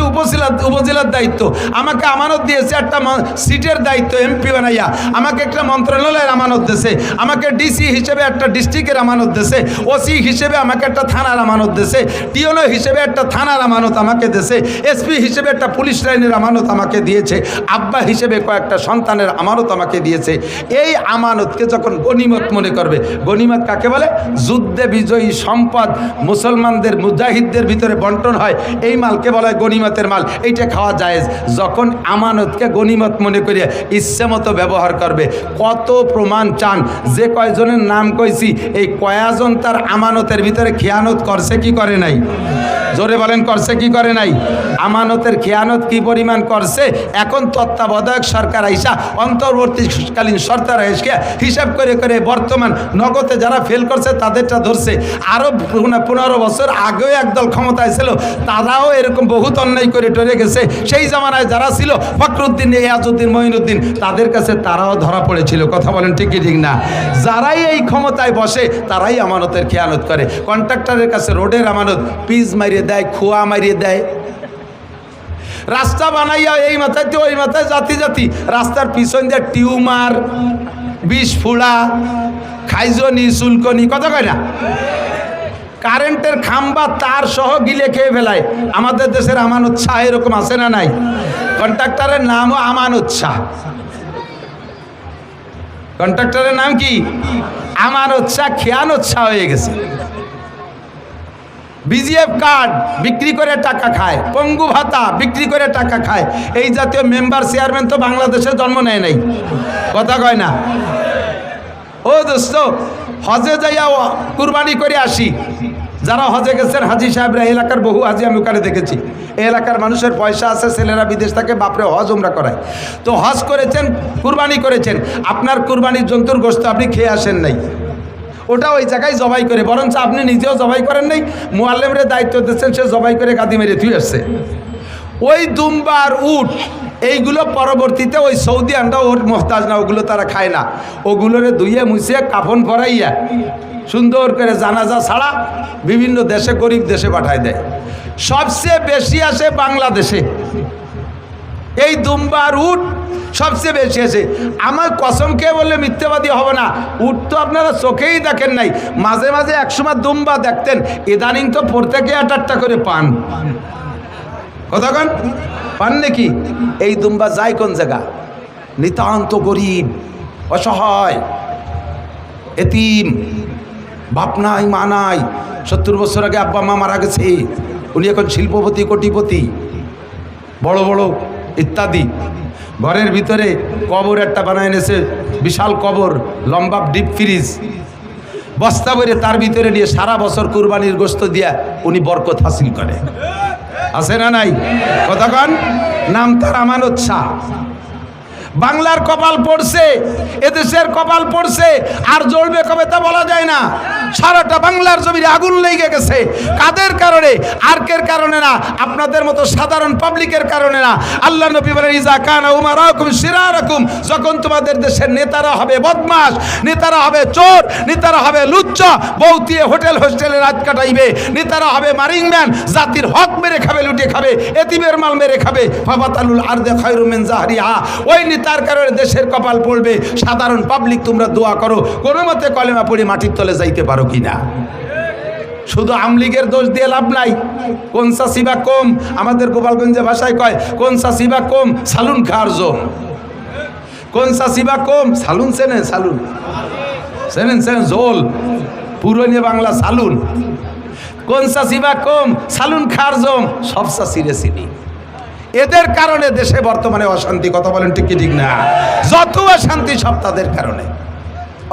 উপজেলার দায়িত্ব, আমাকে আমানত দিয়েছে একটা সিটের দায়িত্ব এমপি বানাইয়া, আমাকে একটা মন্ত্রণালয়ের আমানত দিয়েছে, আমাকে ডিসি হিসেবে একটা ডিস্ট্রিক্টের আমানত দিয়েছে, ওসি হিসেবে আমাকে একটা থানার আমানত দিয়েছে, টিওনো হিসেবে একটা থানার আমানত আমাকে দিয়েছে, এসপি হিসেবে একটা পুলিশ লাইনের আমানত আমাকে দিয়েছে, আব্বা হিসেবে কয়েকটা সন্তানের আমানত আমাকে দিয়েছে। এই আমানতকে যখন গনিমত মনে করবে, গনিমত কাকে বলে? যুদ্ধে বিজয়ী সম্পদ মুসলমানদের মুজাহিদদের ভিতরে বন্টন হয়, এই মালকে বলা হয় গনিমতের মাল, এইটা খাওয়া জায়েজ। যখন আমানতকে গনিমত মনে করিয়া ইচ্ছে মতো ব্যবহার করবে। কত প্রমাণ চান? যে কয়জনের নাম কইছি, এই কয়জন তার আমানতের ভিতরে খেয়ানত করছে কি করে নাই? জোরে বলেন, করছে কি করে নাই? আমানতের খেয়ানত কি পরিমাণ করছে? এখন তত্ত্বাবধায়ক সরকার আইসা, অন্তর্বর্তীকালীন সরকার আইসা হিসাব করে করে বর্তমান নগদে যারা ফেল করছে তাদেরটা ধরছে। আরও 15 বছর আগেও একদল ক্ষমতায় ছিল, তারাও এরকম বহুত অন্যায় করে টরে গেছে। সেই জামানায় যারা ছিল ফখরুদ্দিন, ইয়াজউদ্দিন, মঈনুদ্দিন, তাদের কাছে তারাও ধরা পড়েছিল। কথা বলেন ঠিক কি ঠিক না? যারাই এই ক্ষমতায় বসে তারাই আমানতের খেয়ানত করে। কন্ট্রাক্টরের কাছে রোডের আমানত পিচ মারিয়ে দেয়, খোয়া মারিয়ে দেয়, রাস্তা বানাইয়া এই মাথায় ওই মাথায় জাতি জাতি, রাস্তার পিছন দিয়ে টিউমার, বিষ ফুড়া, খাইজনি, চুলকনি, কথা কয় না? কারেন্টের খাম্বা তার সহ গিলে খেয়ে ফেলায়। আমাদের দেশের আমানত শাহ এরকম আছে না নাই? কন্ট্রাক্টরের নামও আমানত শাহ। কন্ট্রাক্টরের নাম কি? আমানত শাহ, খেয়ানত শাহ হয়ে গেছে। বিজিএফ কার্ড বিক্রি করে টাকা খায়, পঙ্গু ভাতা বিক্রি করে টাকা খায়। এই জাতীয় মেম্বার চেয়ারম্যান তো বাংলাদেশে জন্ম নেয় নাই, কথা কয় না। ও দোস্ত, হজে যাইয়া কুরবানি করে আসি। যারা হজে গেছেন হাজি সাহেবরা, এলাকার বহু হাজি আমি ওখানে দেখেছি। এই এলাকার মানুষের পয়সা আছে, ছেলেরা বিদেশ থেকে বাপরে হজ উমরা করায়। তো হজ করেছেন, কুরবানি করেছেন, আপনার কুরবানির জন্তুর গোশত আপনি খেয়ে আসেন নাই, ওটা ওই জায়গায় জবাই করে, বরঞ্চ আপনি নিজেও জবাই করেন নাই, মুআল্লিমের দায়িত্ব দিচ্ছেন, সে জবাই করে গাদি মেরে থুয়ে আসছে। ওই দুম্বার উট এইগুলো পরবর্তীতে ওই সৌদি আনরা ওর মোহতাজ না, ওগুলো তারা খায় না। ওগুলোরে ধুইয়ে মুছিয়ে কাফন পরাইয়া সুন্দর করে জানাজা ছাড়া বিভিন্ন দেশে, গরিব দেশে পাঠায় দেয়। সবচেয়ে বেশি আসে বাংলাদেশে এই দুম্বার উট, সবচেয়ে বেশি আছে। আমার কসম খেয়ে বললে মিথ্যাবাদী হবে না, উট তো আপনারা চোখেই দেখেন নাই। মাঝে মাঝে একসময় দুম্বা দেখতেন, ইদানিং তো প্রত্যেকে 8-8টা করে পান। কতক্ষণ পান নাকি? এই দুম্বা যায় কোন জায়গা? নিতান্ত গরিব, অসহায়, এতিম, বাপ নাই মা নাই, 70 বছর আগে আব্বা মা মারা গেছে, উনি এখন শিল্পপতি, কোটিপতি, বড় বড় ইত্যাদি। ঘরের ভিতরে কবর একটা বানায় এনেছে, বিশাল কবর, লম্বা ডিপ ফ্রিজ, বস্তা ভরে তার ভিতরে নিয়ে সারা বছর কুরবানির গোশত দিয়া উনি বরকত হাসিল করে। আছে না নাই? কতক্ষণ? নাম তার আমানত শাহ। বাংলার কপাল পড়ছে, এদেশের কপাল পড়ছে, আর জ্বলবে কবে তা বলা যায় না। সারাটা বাংলার জমিনে আগুন লেগে গেছে। কাদের কারণে? আর্কের কারণে না, আপনাদের মতো সাধারণ পাবলিকের কারণে না। আল্লাহ নবী বলেন, ইজা কানা উমারাকুম শিরারাকুম, যখন তোমাদের দেশের নেতারা হবে বদমাশ, নেতারা হবে চোর, নেতারা হবে লুচ্চা, বউতিয়ে হোটেল হোস্টেলে রাত কাটাইবে, নেতারা হবে মারিংম্যান, জাতির হক মেরে খাবে, লুটে খাবে, এতিমের মাল মেরে খাবে, ফাবাতালুল আরদে খায়রু মিন জাহরিহা, ওই তার কারণে দেশের কপাল পড়বে। সাধারণ পাবলিক তোমরা দোয়া করো কোনো মতে কলেমা পড়ে মাটির তলে যাইতে পারো কিনা। শুধু আমলিগের দোষ দিয়ে লাভ নাই। কোন সাসিবা কম, আমাদের গোপালগঞ্জে ভাষায় কয় কোন সাসিবা কম সালুন খার জোম। কোন সাসিবা কম সালুন, চেনেন? সালুন চেনেন? চেনেন? জোল পুরনো বাংলা সালুন। কোন সাসিবা কম সালুন খার জোম, সব সাসিরে চিনি। এদের কারণে দেশে বর্তমানে অশান্তি। কথা বলেন ঠিক কি ঠিক না? যত অশান্তি সব তাদের কারণে।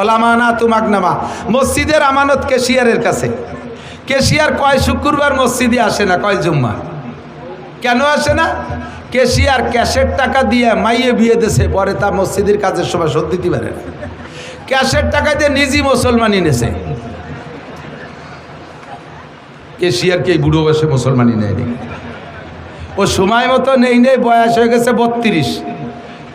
ওলামানা তুমাগনামা, মসজিদের আমানত কেশিয়ারের কাছে। কেশিয়ার কয় শুক্রবার মসজিদে আসে না, কয় জুম্মা। কেন আসে না? কেশিয়ার ক্যাশের টাকা দিয়ে মাইয়ে বিয়ে দেশে, পরে তা মসজিদের কাজের সময় শোধ দিতে পারে না। ক্যাশের টাকা দিয়ে নিজই মুসলমানি নেছে। কেশিয়ারকে এই বুড়ো বয়সে মুসলমানি নেয় নি, ও সময় মতো নেই, বয়স হয়ে গেছে 32।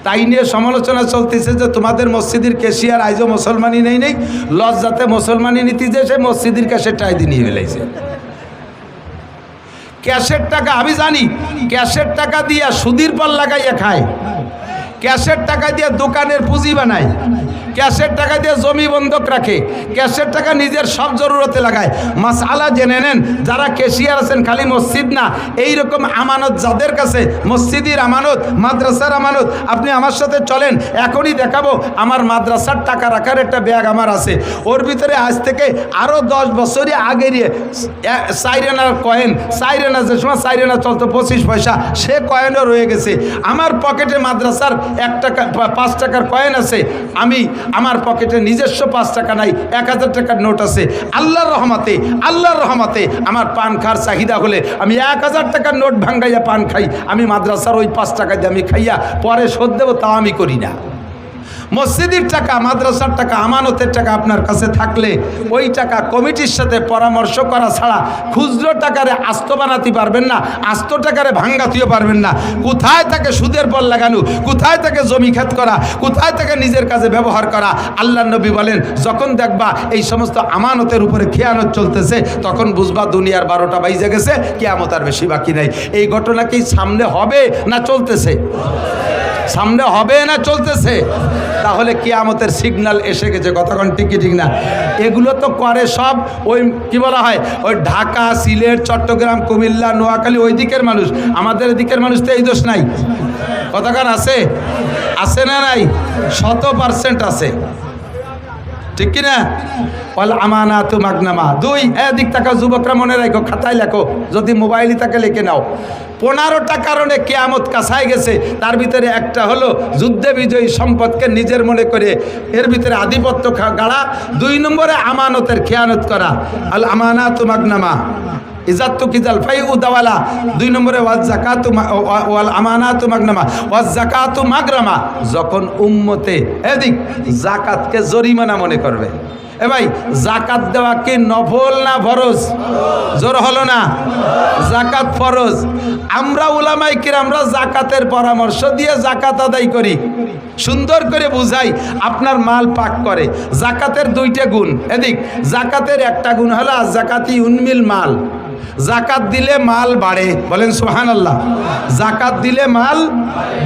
তাই নিয়ে সমালোচনা চলতেছে যে তোমাদের মসজিদের কেশিয়ার আইজও মুসলমানি নেই, লজ্জাতে মুসলমানি নীতি যে সে মসজিদের ক্যাশের টাকা দিয়ে নিয়ে ফেলাইছে। ক্যাশের টাকা আমি জানি, ক্যাশের টাকা দিয়া সুদির পর লাগাইয়া খায়, ক্যাশের টাকা দিয়ে দোকানের পুঁজি বানায়, ক্যাশের টাকা দিয়ে জমি বন্ধক রাখে, ক্যাশের টাকা নিজের সব জরুরতে লাগায়। মাসআলা জেনে নেন, যারা ক্যাশিয়ার আছেন খালি মসজিদ না, এই রকম আমানত যাদের কাছে, মসজিদের আমানত, মাদ্রাসার আমানত, আপনি আমার সাথে চলেন, এখনই দেখাবো। আমার মাদ্রাসার টাকা রাখার একটা ব্যাগ আমার আছে, ওর ভিতরে আজ থেকে আরও 10 বছরই আগে নিয়ে 4 আনার কয়েন, 4 আনা, যে সময় 4 আনা চলতো 25 পয়সা, সে কয়েনও রয়ে গেছে। আমার পকেটে মাদ্রাসার 1 টাকা 5 টাকার কয়েন আছে, আমি আমার পকেটে নিজস্ব 5 টাকা নাই, 1000 টাকার নোট আছে। আল্লাহর রহমতে, আল্লাহর রহমতে আমার পান খাওয়ার চাহিদা হলে আমি 1000 টাকার নোট ভাঙ্গাইয়া পান খাই। আমি মাদ্রাসার ওই 5 টাকা দিয়ে আমি খাইয়া পরে শোধ দেবো, তাও আমি করি না। মসজিদের টাকা, মাদ্রাসার টাকা, আমানতের টাকা আপনার কাছে থাকলে ওই টাকা কমিটির সাথে পরামর্শ করা ছাড়া খুচরো টাকারে আস্ত বানাতে পারবেন না, আস্ত টাকারে ভাঙ্গাতেও পারবেন না। কোথায় তাকে সুদের পর লাগানো, কোথায় তাকে জমি খেত করা, কোথায় তাকে নিজের কাজে ব্যবহার করা। আল্লাহ নবী বলেন, যখন দেখবা এই সমস্ত আমানতের উপরে খেয়ানত চলতেছে, তখন বুঝবা দুনিয়ার 12টা বাইজে গেছে, কিয়ামত আর বেশি বাকি নাই। এই ঘটনা কি সামনে হবে না চলতেছে? সামনে হবে না চলতেছে? তাহলে কিয়ামতের সিগন্যাল এসে গেছে। কতক্ষণ টিকি ঠিক না? এগুলো তো করে সব ওই কি বলা হয়, ওই ঢাকা, সিলেট, চট্টগ্রাম, কুমিল্লা, নোয়াখালী ওই দিকের মানুষ। আমাদের দিকের মানুষ তো এই দোষ নাই। কতক্ষণ আছে? আছে না নাই? 100% আছে, ঠিক কিনা? ওয়াল আমানাতু মাগনামা। 2 এদিক টাকা যুবকরা মনে রাখো, খাতায় লেখো, যদি মোবাইলই থাকে লিখে নাও। 15টা কারণে কিয়ামত কাছায় গেছে। তার ভিতরে একটা হলো যুদ্ধে বিজয়ী সম্পদকে নিজের মনে করে এর ভিতরে আধিপত্য গাড়া। 2 নম্বরে আমানতের খেয়ানত করা, আল আমানাতু মাগনামা ইজাত্তু কিজাল ফাই উদাওয়ালা। 2 নম্বরে ওয়াজ যাকাতু ওয়াল আমানাতু মাগনামা ওয়াজ যাকাতু মাগরামা। যখন উম্মতে এদিক যাকাতকে জরিমানা মনে করবে, এ ভাই যাকাত দেওয়া কি নফল না ফরজ? জোর হলো না? যাকাত ফরজ। আমরা উলামায়ে কিরামরা যাকাতের পরামর্শ দিয়ে যাকাত আদায় করি, সুন্দর করে বুঝাই। আপনার মাল পাক করে। যাকাতের 2টা গুণ। এদিক যাকাতের একটা গুণ হলো যাকাতি উন্মিল মাল, যাকাত দিলে মাল বাড়ে। বলেন সুবহানাল্লাহ। যাকাত দিলে মাল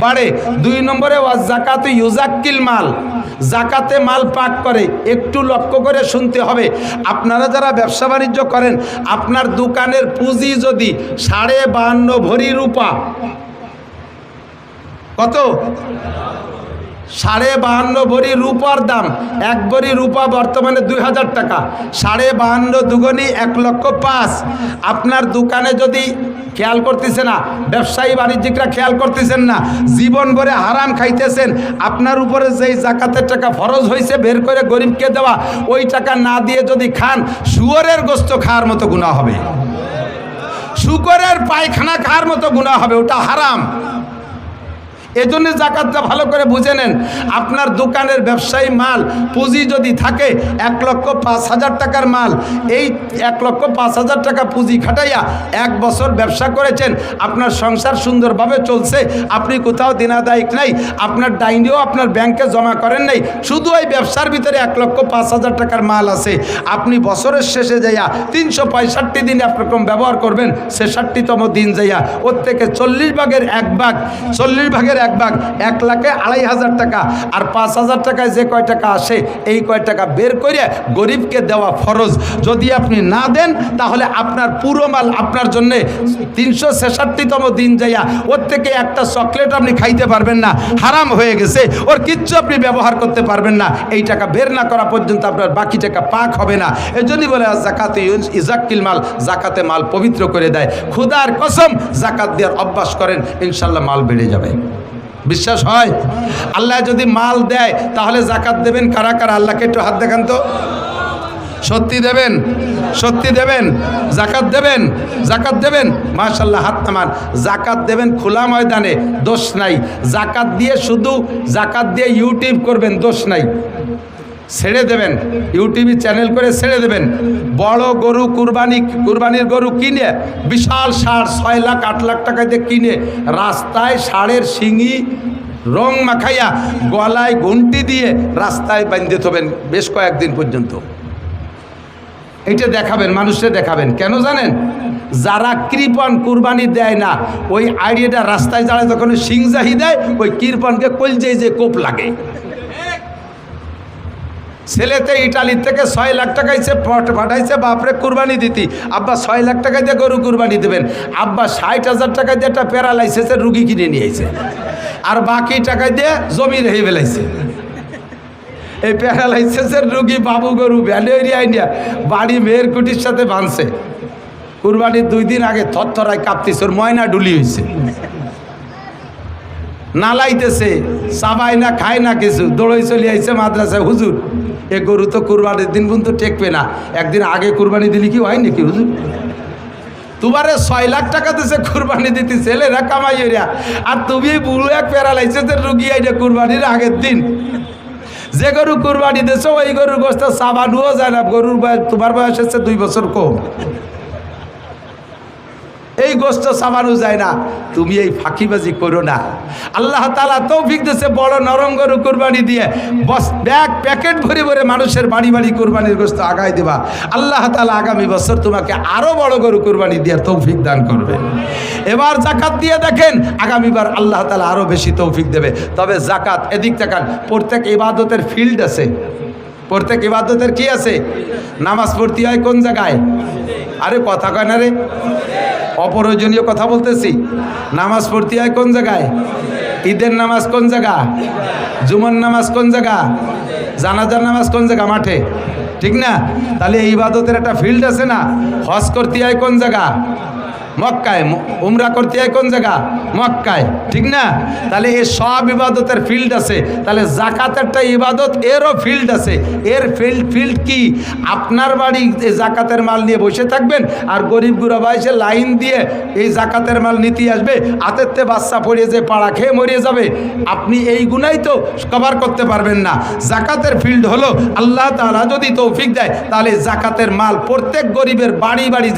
বাড়ে। 2 নম্বরে ওয়াজ যাকাতু ইউজাক্কিল মাল, যাকাতে মাল পাক করে। একটু লক্ষ্য করে শুনতে হবে। আপনারা যারা ব্যবসা বাণিজ্য করেন, আপনার দোকানের পুঁজি যদি 52.5 ভরি রূপা, কত? 52.5 ভরি রূপার দাম। 1 ভরি রূপা বর্তমানে 2000 টাকা। 52.5 দুগুনি 1,05,000। আপনার দোকানে যদি খেয়াল করতেছে না, ব্যবসায়ী বাণিজ্যিকরা খেয়াল করতেছেন না, জীবন ভরে হারাম খাইতেছেন। আপনার উপরে যেই যাকাতের টাকা ফরজ হয়েছে বের করে গরিবকে দেওয়া, ওই টাকা না দিয়ে যদি খান, শুয়োরের গোস্ত খাওয়ার মতো গুনাহ হবে, শুকরের পায়খানা খাওয়ার মতো গুনাহ হবে। ওটা হারাম। এজন্য যাকাতটা ভালো করে বুঝে নেন। আপনার দোকানের ব্যবসায়ী মাল পুঁজি যদি থাকে 1,05,000 টাকার মাল, এই 1,05,000 টাকা পুঁজি খাটাইয়া 1 বছর ব্যবসা করেছেন, আপনার সংসার সুন্দরভাবে চলছে, আপনি কোথাও দিনাদায়িক নাই, আপনার ডাইনিও আপনার ব্যাংকে জমা করেন নাই, শুধু ওই ব্যবসার ভিতরে 1,05,000 টাকার মাল আছে। আপনি বছরের শেষে যাইয়া 365 দিন একরকম ব্যবহার করবেন, 66তম দিন যাইয়া ওর থেকে 40 ভাগের 1 ভাগ, 40 ভাগের 1 ভাগ 1,02,500 টাকা, আর 5,000 টাকায় যে কয় টাকা আসে এই কয় টাকা বের করে গরিবকে দেওয়া ফরজ। যদি আপনি না দেন তাহলে আপনার পুরো মাল আপনার জন্যে 366তম দিন যাইয়া ওর থেকে একটা চকলেট আপনি খাইতে পারবেন না, হারাম হয়ে গেছে। ওর কিচ্ছু আপনি ব্যবহার করতে পারবেন না। এই টাকা বের না করা পর্যন্ত আপনার বাকি টাকা পাক হবে না। এই জন্যই বলে যাকাতে ইজাক্কিল মাল, যাকাতে মাল পবিত্র করে দেয়। খুদার কসম, যাকাত দেওয়ার অভ্যাস করেন, ইনশাল্লাহ মাল বেড়ে যাবে। বিশ্বাস হয়? আল্লাহ যদি মাল দেয় তাহলে যাকাত দেবেন কারা কারা? আল্লাহকে একটু হাত দেখান তো। সত্যি দেবেন? সত্যি দেবেন? যাকাত দেবেন? যাকাত দেবেন? মাশাআল্লাহ, হাত নামান। যাকাত দেবেন খোলা ময়দানে, দোষ নাই। যাকাত দিয়ে শুধু যাকাত দিয়ে ইউটিউব করবেন, দোষ নাই। ছেড়ে দেবেন, ইউটিউবে চ্যানেল করে ছেড়ে দেবেন। বড় গরু কুরবানির গরু কিনে, বিশাল ষাঁড় 6 লাখ 8 লাখ টাকা দিয়ে কিনে রাস্তায় ষাঁড়ের শিঙি রং মাখাইয়া গলায় ঘন্টি দিয়ে রাস্তায় বাঁধতে থবেন বেশ কয়েকদিন পর্যন্ত। এইটা দেখাবেন, মানুষকে দেখাবেন। কেন জানেন? যারা কৃপণ কুরবানি দেয় না, ওই আইডিয়াটা রাস্তায় যারা যখন সিংজাহি দেয়, ওই কৃপণকে কলজেই যে কোপ লাগে। ছেলেতে ইটালির থেকে 6 লাখ টাকায় সে পাঠাইছে বাপরে কুরবানি দিতি। আব্বা 6 লাখ টাকা দিয়ে গরু কুরবানি দেবেন। আব্বা 60,000 টাকা দিয়ে একটা প্যারালাইসিসের রুগী কিনে নিয়েছে, আর বাকি টাকা দিয়ে জমি রেখে ফেলাইছে। এই প্যারালাইসিসের রুগী বাবু গরু ভ্যালেরিয়ায় নিয়ে বাড়ি মেয়ের কুটির সাথে বাঁধছে। কুরবানির 2 দিন আগে থরথরায় কাঁপতিস, ওর ময়না ডুলি হয়েছে, নালাইতেছে, চাবাই না, খায় না কিছু, দৌড়ই চলে আইছে মাদ্রাসায়। হুজুর, এ গরু তো কুরবানির দিন পর্যন্ত টেকবে না, একদিন আগে কুরবানি দিলি কি হয় নাকি হুজুর? তোমারে 6 লাখ টাকা দিছে কুরবানি দিতে, ছেলেরা কামাই হইয়া, আর তুমি বুড়ো এক প্যারালাইসিসের রুগী আইডে কুরবানির আগের দিন। যে গরু কুরবানি দিছো ওই গরুর গোস্ত চাবানুও যায় না। গরুর বয়স, তোমার বয়স হচ্ছে 2 বছর কম। এই গোস্ত চাবানো যায় না, তুমি এই ফাঁকিবাজি করো না। আল্লাহ তাআলা তৌফিক দিয়েছে বড় নরম গরু কুরবানি দিয়ে বস ব্যাগ প্যাকেট ভরে ভরে মানুষের বাড়ি বাড়ি কুরবানির গোস্ত আগায় দেবা। আল্লাহ তাআলা আগামী বছর তোমাকে আরো বড় গরু কুরবানি দেওয়ার তৌফিক দান করবে। এবার যাকাত দিয়ে দেখেন, আগামীবার আল্লাহ তাআলা আরো বেশি তৌফিক দেবে। তবে যাকাত, এদিক তাকান, প্রত্যেক ইবাদতের ফিল্ড আছে। প্রত্যেক ইবাদতের কি আছে? নামাজ পড়তে হয় কোন জায়গায়? আরে কথা কয় না রে, অপ্রয়োজনীয় কথা বলতেছি। নামাজ পড়তে হয় কোন জায়গায়? ঈদের নামাজ কোন জায়গা? জুমার নামাজ কোন জায়গা? জানাজার নামাজ কোন জায়গা? মাঠে, ঠিক না? তাহলে এই ইবাদতের একটা ফিল্ড আছে না? হজ করতে হয় কোন জায়গা? মক্কায়। উমরা করতে হয় কোন জায়গা? মক্কায়, ঠিক না? তাহলে এই সব ইবাদতের ফিল্ড আছে। তাহলে যাকাত একটা ইবাদত, এরও ফিল্ড আছে। এর ফিল্ড কি? আপনার বাড়ি যাকাতের মাল নিয়ে বসে থাকবেন, আর গরিব গুড়াবা এসে লাইন দিয়ে এই যাকাতের মাল নিতে আসবে, হাতেরতে বাচ্চা পড়িয়ে যে পাড়া খেয়ে মরিয়ে যাবে। আপনি এই গুনাই তো কভার করতে পারবেন না। যাকাতের ফিল্ড হলো, আল্লাহ তাআলা যদি তৌফিক দেয় তাহলে যাকাতের মাল প্রত্যেক গরিবের বাড়ি বাড়ি